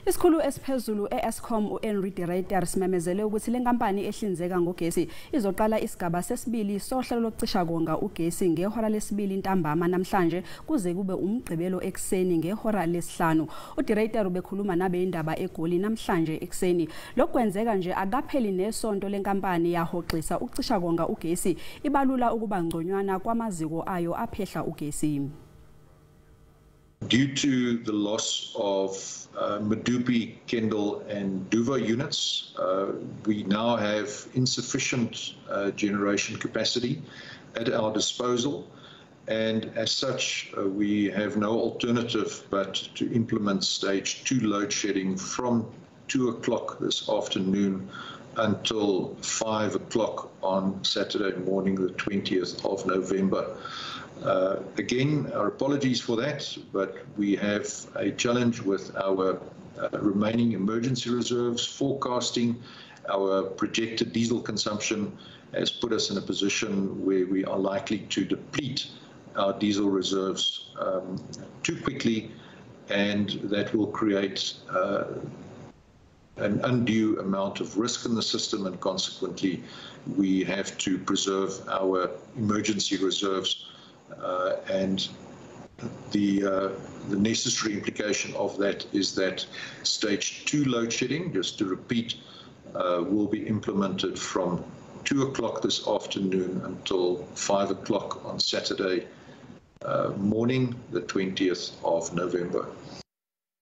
Isikhulu esiphezulu eEskom uDe Ruyter simemezele ukuthi lenkampani ehlinzeka ngogesi izoqala isigaba sesibili sohlelo lokucishakonga ugesi ngehora lesibili ntambama namhlanje kuze kube uMgqibelo ekuseni ngehora lesihlanu. UDe Ruyter ubekhuluma nabezindaba eGoli namhlanje ekuseni. Lokwenzeka nje akapheli nesonto lenkampani yahoxisa ukucishakonga ugesi ibalula ukuba ngconywana kwamaziko ayo aphehla ugesi. Due to the loss of Medupi, Kendall and Duva units, we now have insufficient generation capacity at our disposal, and as such we have no alternative but to implement stage 2 load shedding from 2 o'clock this afternoon until 5 o'clock on Saturday morning, the 20th of November. Again, our apologies for that, but we have a challenge with our remaining emergency reserves. Forecasting our projected diesel consumption has put us in a position where we are likely to deplete our diesel reserves too quickly, and that will create an undue amount of risk in the system, and consequently we have to preserve our emergency reserves. And the necessary implication of that is that stage 2 load shedding, just to repeat, will be implemented from 2 o'clock this afternoon until 5 o'clock on Saturday morning, the 20th of November.